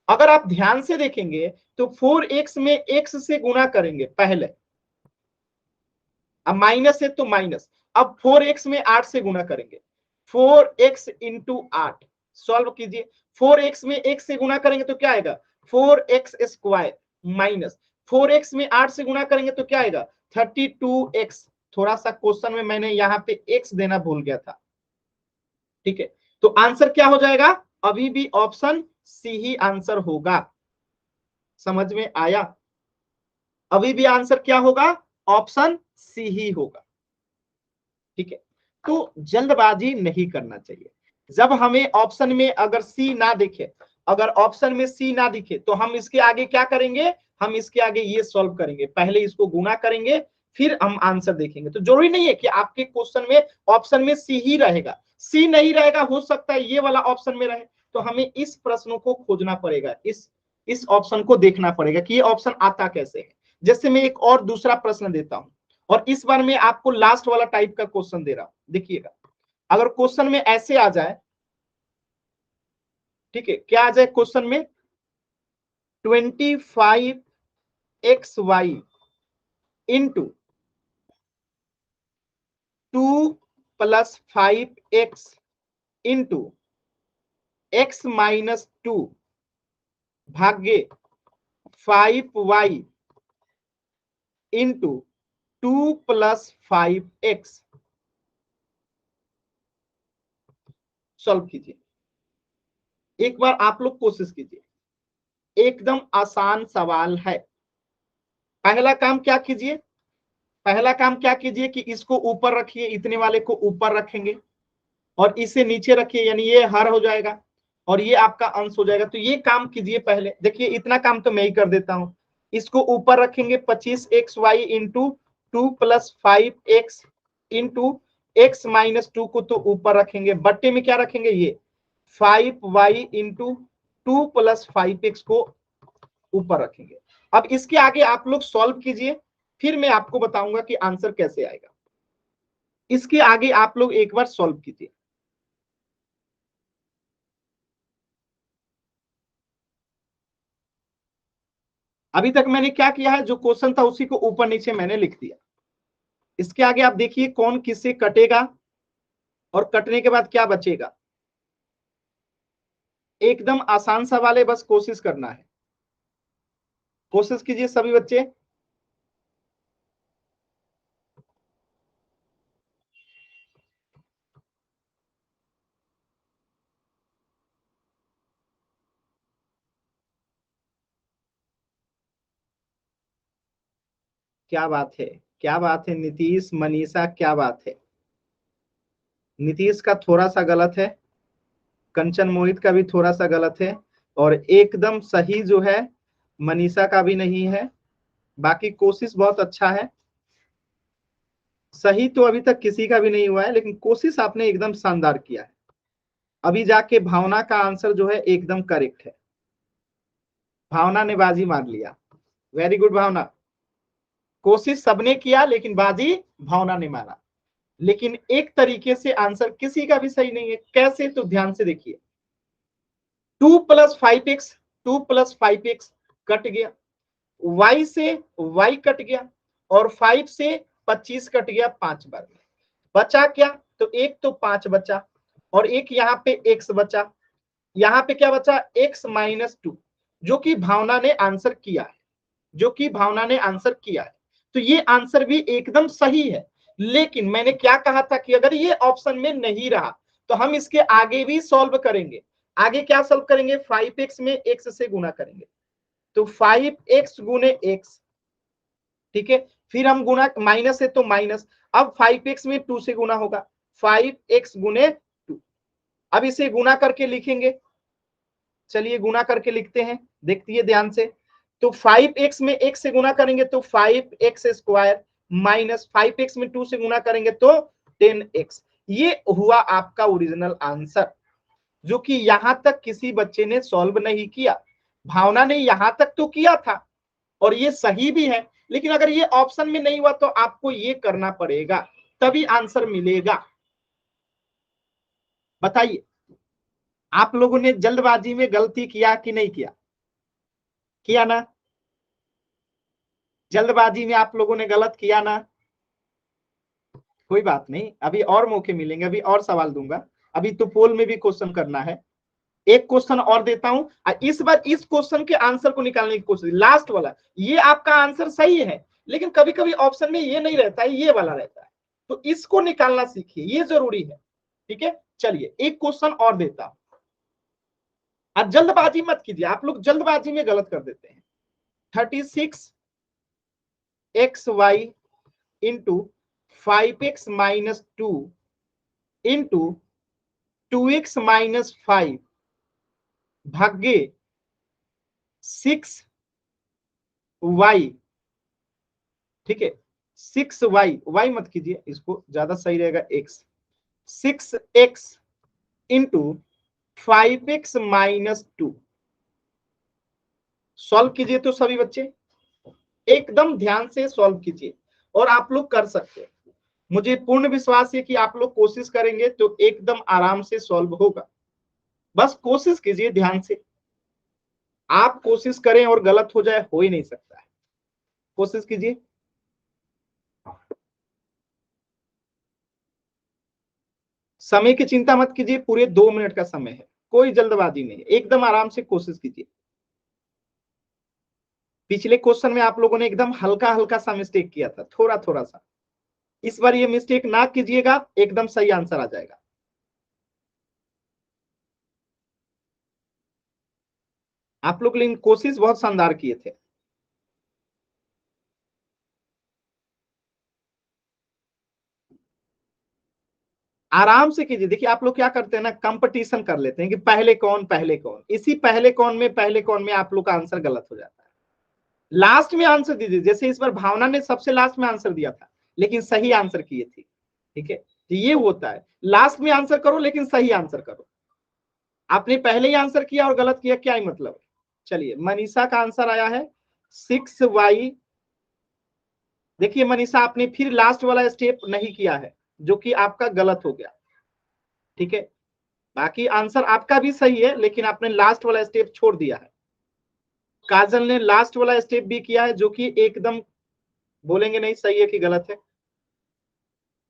अगर आप ध्यान से देखेंगे तो 4x में x से गुना करेंगे पहले, अब माइनस है तो माइनस, अब 4x में 8 से गुना करेंगे, 4x इंटू 8 सॉल्व कीजिए, 4x में 1 से गुना करेंगे तो क्या आएगा 4x स्क्वायर माइनस 4x में 8 से गुना करेंगे तो क्या आएगा 32x। थोड़ा सा क्वेश्चन में मैंने यहाँ पे x देना भूल गया था, ठीक है। तो आंसर क्या हो जाएगा, अभी भी ऑप्शन सी ही आंसर होगा। समझ में आया, अभी भी आंसर क्या होगा, ऑप्शन सी ही होगा, ठीक है। तो जल्दबाजी नहीं करना चाहिए, जब हमें ऑप्शन में अगर सी ना दिखे, अगर ऑप्शन में सी ना दिखे तो हम इसके आगे क्या करेंगे, हम इसके आगे ये सॉल्व करेंगे, पहले इसको गुना करेंगे फिर हम आंसर देखेंगे। तो जरूरी नहीं है कि आपके क्वेश्चन में ऑप्शन में सी ही रहेगा, सी नहीं रहेगा, हो सकता है ये वाला ऑप्शन में रहे। तो हमें इस प्रश्नों को खोजना पड़ेगा, इस ऑप्शन को देखना पड़ेगा कि ये ऑप्शन आता कैसे है। जैसे मैं एक और दूसरा प्रश्न देता हूं, और इस बार मैं आपको लास्ट वाला टाइप का क्वेश्चन दे रहा हूं, देखिएगा। अगर क्वेश्चन में ऐसे आ जाए, ठीक है, क्या आ जाए क्वेश्चन में 25xy into 2 plus 5x into x minus 2 भाग्य 5y into 2 plus 5x, solve कीजिए। एक बार आप लोग कोशिश कीजिए, एकदम आसान सवाल है। पहला काम क्या कीजिए, पहला काम क्या कीजिए कि इसको ऊपर रखिए, इतने वाले को ऊपर रखेंगे और इसे नीचे रखिए, यानी ये हर हो जाएगा और ये आपका अंश हो जाएगा। तो ये काम कीजिए पहले, देखिए इतना काम तो मैं ही कर देता हूं। इसको ऊपर रखेंगे 25xy into 2 plus 5x into x minus 2 को तो ऊपर रखेंगे, बट्टे में क्या रखेंगे, ये 5y इंटू 2 + 5x को ऊपर रखेंगे। अब इसके आगे आप लोग सॉल्व कीजिए, फिर मैं आपको बताऊंगा कि आंसर कैसे आएगा। इसके आगे आप लोग एक बार सॉल्व कीजिए। अभी तक मैंने क्या किया है, जो क्वेश्चन था उसी को ऊपर नीचे मैंने लिख दिया। इसके आगे आप देखिए कौन किससे कटेगा और कटने के बाद क्या बचेगा। एकदम आसान सवाल है, बस कोशिश करना है। कोशिश कीजिए सभी बच्चे। क्या बात है, क्या बात है नीतीश, मनीषा, क्या बात है। नीतीश का थोड़ा सा गलत है, कंचन मोहित का भी थोड़ा सा गलत है, और एकदम सही जो है मनीषा का भी नहीं है। बाकी कोशिश बहुत अच्छा है। सही तो अभी तक किसी का भी नहीं हुआ है, लेकिन कोशिश आपने एकदम शानदार किया है। अभी जाके भावना का आंसर जो है एकदम करेक्ट है। भावना ने बाजी मार लिया। वेरी गुड भावना। कोशिश सबने किया लेकिन बाजी भावना ने मारा। लेकिन एक तरीके से आंसर किसी का भी सही नहीं है। कैसे, तो ध्यान से देखिए। 2 + 5x, 2 + 5x कट गया, y से y कट गया, और 5 से 25 कट गया 5 बार में। बचा क्या, तो एक तो 5 बचा, और एक यहाँ पे x बचा। यहाँ पे क्या बचा, x - 2, जो कि भावना ने आंसर किया है, जो कि भावना ने आंसर किया है। तो ये आंसर भी एकदम सही है। लेकिन मैंने क्या कहा था कि अगर ये ऑप्शन में नहीं रहा तो हम इसके आगे भी सॉल्व करेंगे। आगे क्या सॉल्व करेंगे, 5x में x से गुना करेंगे, तो 5x गुने x, ठीक है। फिर हम गुना, माइनस है तो माइनस, अब 5x में 2 से गुना होगा, 5x गुने 2। अब इसे गुना करके लिखेंगे। चलिए गुना करके लिखते हैं, देखिए ध्यान से। तो 5x में x से गुना करेंगे तो 5x² माइनस 5x में 2 से गुना करेंगे तो 10x। ये हुआ आपका ओरिजिनल आंसर, जो कि यहां तक किसी बच्चे ने सॉल्व नहीं किया। भावना ने यहां तक तो किया था और ये सही भी है, लेकिन अगर ये ऑप्शन में नहीं हुआ तो आपको ये करना पड़ेगा, तभी आंसर मिलेगा। बताइए, आप लोगों ने जल्दबाजी में गलती किया कि नहीं किया? किया ना? जल्दबाजी में आप लोगों ने गलत किया ना? कोई बात नहीं, अभी और मौके मिलेंगे, अभी और सवाल दूंगा। अभी तो पोल में भी क्वेश्चन करना है। एक क्वेश्चन और देता हूं, इस बार इस क्वेश्चन के आंसर को निकालने की कोशिश, लास्ट वाला। ये आपका आंसर सही है, लेकिन कभी कभी ऑप्शन में ये नहीं रहता है, ये वाला रहता है, तो इसको निकालना सीखिए, ये जरूरी है। ठीक है, चलिए एक क्वेश्चन और देता हूं। आज जल्दबाजी मत कीजिए, आप लोग जल्दबाजी में गलत कर देते हैं। 36xy into 5x - 2 into 2x - 5 भाग्य 6y, ठीक है। 6y, y मत कीजिए, इसको ज्यादा सही रहेगा x। 6x into 5x - 2 solve कीजिए तो सभी बच्चे, एकदम ध्यान से सॉल्व कीजिए, और आप लोग कर सकते हैं। मुझे पूर्ण विश्वास है कि आप लोग कोशिश करेंगे तो एकदम आराम से सॉल्व होगा। बस कोशिश कीजिए ध्यान से। आप कोशिश करें और गलत हो जाए, हो ही नहीं सकता है। कोशिश कीजिए। समय की चिंता मत कीजिए, पूरे 2 मिनट का समय है, कोई जल्दबाजी नहीं है, एकदम आराम से कोशिश कीजिए। पिछले क्वेश्चन में आप लोगों ने एकदम हल्का हल्का सा मिस्टेक किया था, थोड़ा थोड़ा सा। इस बार ये मिस्टेक ना कीजिएगा, एकदम सही आंसर आ जाएगा। आप लोग लेकिन कोशिश बहुत शानदार किए थे। आराम से कीजिए। देखिए आप लोग क्या करते हैं ना, कंपटीशन कर लेते हैं कि पहले कौन पहले कौन, इसी पहले कौन में आप लोग का आंसर गलत हो जाता है। लास्ट में आंसर दीजिए, जैसे इस बार भावना ने सबसे लास्ट में आंसर दिया था लेकिन सही आंसर किए थे, ठीक है। तो ये होता है, लास्ट में आंसर करो लेकिन सही आंसर करो। आपने पहले ही आंसर किया और गलत किया, क्या ही मतलब है। चलिए मनीषा का आंसर आया है 6y। देखिए मनीषा आपने फिर लास्ट वाला स्टेप नहीं किया है, जो कि आपका गलत हो गया। ठीक है, बाकी आंसर आपका भी सही है, लेकिन आपने लास्ट वाला स्टेप छोड़ दिया है। काजल ने लास्ट वाला स्टेप भी किया है, जो कि एकदम बोलेंगे नहीं सही है कि गलत है,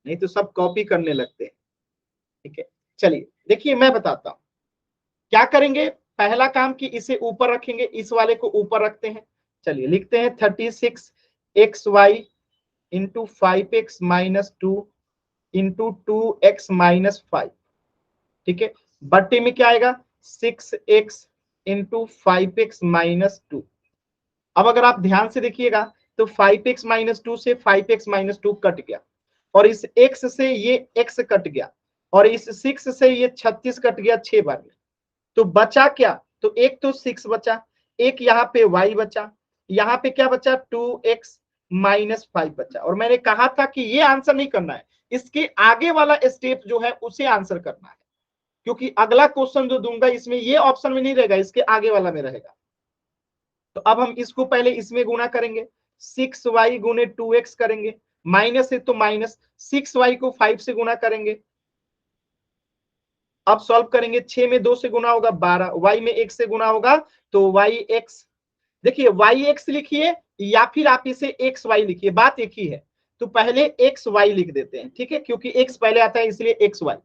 नहीं तो सब कॉपी करने लगते हैं। ठीक है, चलिए देखिए मैं बताता हूं क्या करेंगे। पहला काम कि इसे ऊपर रखेंगे, इस वाले को ऊपर रखते हैं। चलिए लिखते हैं 36xy into 5x minus 2 into 2x-5। ठीक है, बट्टे में क्या आएगा 6x इंटू 5x-2। अब अगर आप ध्यान से देखिएगा तो 5x-2 से 5x-2 कट गया, और इस x से ये x कट गया, और इस 6 से ये 36 कट गया 6 बार में। तो बचा क्या, तो एक तो 6 बचा, एक यहाँ पे y बचा, यहाँ पे क्या बचा 2x-5 बचा। और मैंने कहा था कि ये आंसर नहीं करना है, इसके आगे वाला स्टेप जो है उसे आंसर करना है, क्योंकि अगला क्वेश्चन जो दूंगा इसमें ये ऑप्शन में नहीं रहेगा, इसके आगे वाला में रहेगा। तो अब हम इसको पहले इसमें गुणा करेंगे, 6y गुने 2x करेंगे, माइनस है तो माइनस 6y को 5 से गुणा करेंगे। अब सॉल्व करेंगे, 6 में 2 से गुणा होगा 12, y में 1 से गुणा होगा तो yx। देखिए yx लिखिए या फिर आप इसे xy लिखिए, बात एक ही है। तो पहले xy लिख देते हैं, ठीक है, क्योंकि x पहले आता है इसलिए xy।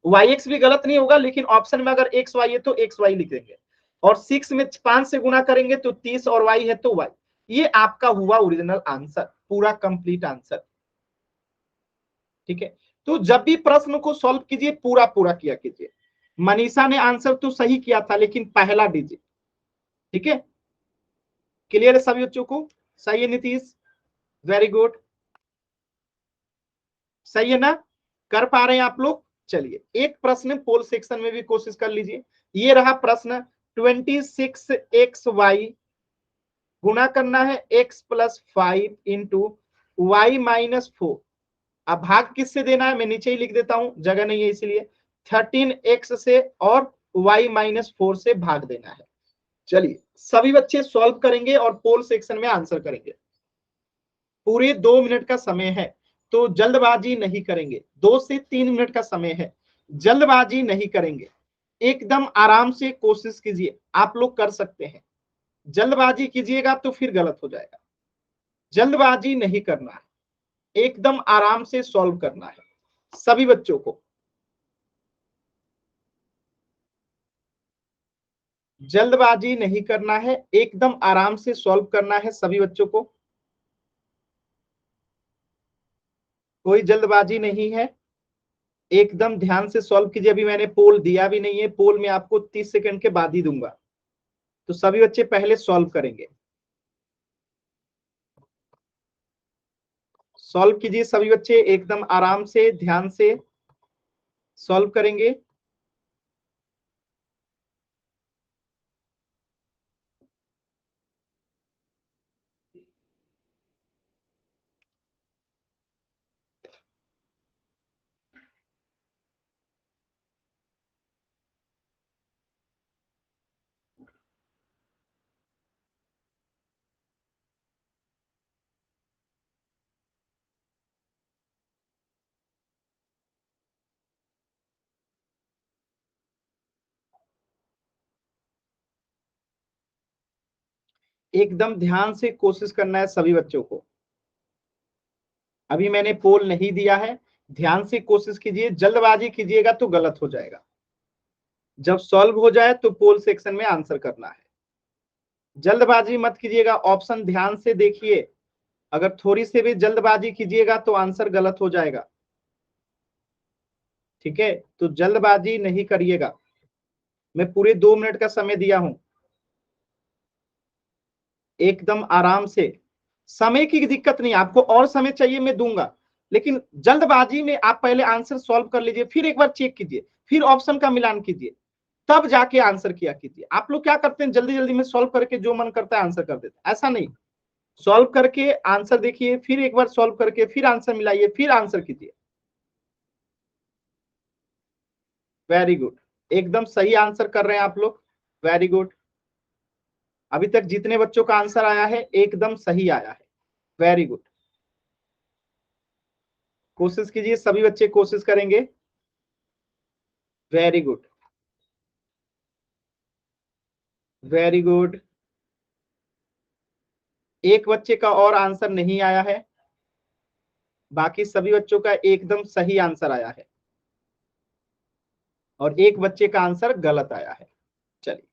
yx भी गलत नहीं होगा, लेकिन ऑप्शन में अगर xy है तो xy लिखेंगे। और 6 में 5 से गुणा करेंगे तो 30, और y है तो y। ये आपका हुआ ओरिजिनल आंसर, पूरा कंप्लीट आंसर। ठीक है, तो जब भी प्रश्न को सॉल्व कीजिए पूरा पूरा किया कीजिए। मनीषा ने आंसर तो सही किया था, लेकिन पहला डिजिट। ठीक है, क्लियर है सभी बच्चों को? सही है नीतीश, वेरी गुड, सही है ना, कर पा रहे हैं आप लोग? चलिए एक प्रश्न पोल सेक्शन में भी कोशिश कर लीजिए। ये रहा प्रश्न, 26xy गुना करना है x plus 5 into Y minus 4। अब भाग किससे देना है मैं नीचे ही लिख देता हूं, जगह नहीं है इसलिए। 13x से और y-4 से भाग देना है। चलिए सभी बच्चे सॉल्व करेंगे और पोल सेक्शन में आंसर करेंगे। पूरे 2 मिनट का समय है, तो जल्दबाजी नहीं करेंगे। 2 से 3 मिनट का समय है, जल्दबाजी नहीं करेंगे, एकदम आराम से कोशिश कीजिए, आप लोग कर सकते हैं। जल्दबाजी कीजिएगा तो फिर गलत हो जाएगा। जल्दबाजी नहीं करना है, एकदम आराम से सॉल्व करना है सभी बच्चों को। जल्दबाजी नहीं करना है, एकदम आराम से सॉल्व करना है सभी बच्चों को। कोई जल्दबाजी नहीं है, एकदम ध्यान से सॉल्व कीजिए। अभी मैंने पोल दिया भी नहीं है, पोल में आपको 30 सेकंड के बाद ही दूंगा। तो सभी बच्चे पहले सॉल्व करेंगे, सॉल्व कीजिए सभी बच्चे, एकदम आराम से ध्यान से सॉल्व करेंगे। एकदम ध्यान से कोशिश करना है सभी बच्चों को। अभी मैंने पोल नहीं दिया है, ध्यान से कोशिश कीजिए, जल्दबाजी कीजिएगा तो गलत हो जाएगा। जब सॉल्व हो जाए तो पोल सेक्शन में आंसर करना है, जल्दबाजी मत कीजिएगा। ऑप्शन ध्यान से देखिए, अगर थोड़ी सी भी जल्दबाजी कीजिएगा तो आंसर गलत हो जाएगा। ठीक है, तो जल्दबाजी नहीं करिएगा। मैं पूरे 2 मिनट का समय दिया हूं, एकदम आराम से। समय की दिक्कत नहीं, आपको और समय चाहिए मैं दूंगा, लेकिन जल्दबाजी में आप पहले आंसर सॉल्व कर लीजिए, फिर एक बार चेक कीजिए, फिर ऑप्शन का मिलान कीजिए, तब जाके आंसर किया कीजिए। आप लोग क्या करते हैं, जल्दी जल्दी में सॉल्व करके जो मन करता है आंसर कर देते हैं, ऐसा नहीं। सॉल्व करके आंसर देखिए, फिर एक बार सॉल्व करके फिर आंसर मिलाइए, फिर आंसर कीजिए। वेरी गुड, एकदम सही आंसर कर रहे हैं आप लोग, वेरी गुड। अभी तक जितने बच्चों का आंसर आया है एकदम सही आया है, वेरी गुड। कोशिश कीजिए, सभी बच्चे कोशिश करेंगे, वेरी गुड वेरी गुड। एक बच्चे का और आंसर नहीं आया है, बाकी सभी बच्चों का एकदम सही आंसर आया है और एक बच्चे का आंसर गलत आया है। चलिए,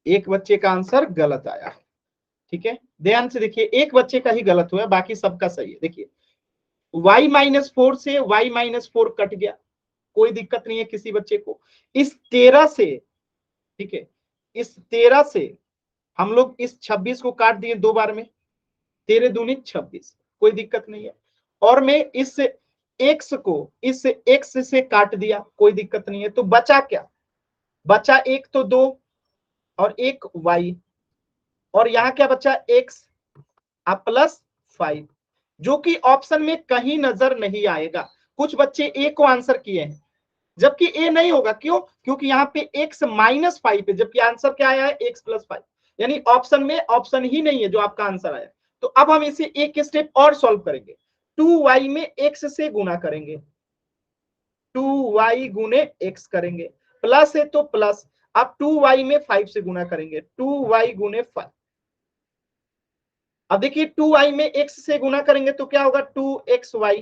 एक बच्चे का आंसर गलत आया है, ठीक है, ध्यान से देखिए, एक बच्चे का ही गलत हुआ, बाकी सबका सही है। देखिए y-4 से y-4 कट गया, कोई दिक्कत नहीं है किसी बच्चे को। इस 13 से, ठीक है, इस 13 से हम लोग इस 26 को काट दिए 2 बार में, 13 दूनी 26, कोई दिक्कत नहीं है। और मैं इस x को इस x से काट दिया, कोई दिक्कत नहीं है। तो बचा क्या? बचा एक तो 2 और एक y, और यहां क्या बचा? x प्लस 5, जो कि ऑप्शन में कहीं नजर नहीं आएगा। कुछ बच्चे ए को आंसर किए हैं जबकि ए नहीं होगा, क्यों? क्योंकि यहाँ पे x -5 है, जबकि आंसर क्या आया है? x + 5, यानी ऑप्शन में ऑप्शन ही नहीं है जो आपका आंसर आया। तो अब हम इसे एक स्टेप और सॉल्व करेंगे, 2y में x से गुना करेंगे, 2y गुने x करेंगे, प्लस है तो प्लस, अब 2y में 5 से गुना करेंगे, 2y गुने 5। अब देखिए 2y में x से गुना करेंगे तो क्या होगा? 2xy,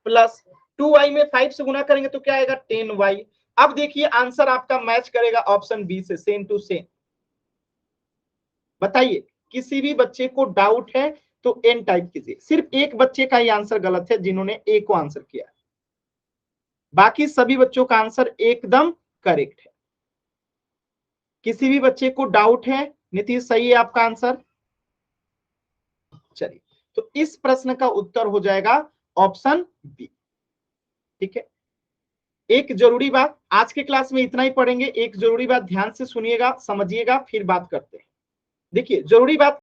प्लस 2y में 5 से गुना करेंगे तो क्या आएगा? 10y। अब देखिए आंसर आपका मैच करेगा ऑप्शन बी से, सेम टू सेम। बताइए, किसी भी बच्चे को डाउट है तो एन टाइप कीजिए। सिर्फ एक बच्चे का ही आंसर गलत है जिन्होंने ए को आंसर किया, बाकी सभी बच्चों का आंसर एकदम करेक्ट है। किसी भी बच्चे को डाउट है? नीतीश, सही है आपका आंसर? चलिए, तो इस प्रश्न का उत्तर हो जाएगा ऑप्शन बी, ठीक है। एक जरूरी बात, आज के क्लास में इतना ही पढ़ेंगे। एक जरूरी बात ध्यान से सुनिएगा, समझिएगा, फिर बात करते हैं। देखिए, जरूरी बात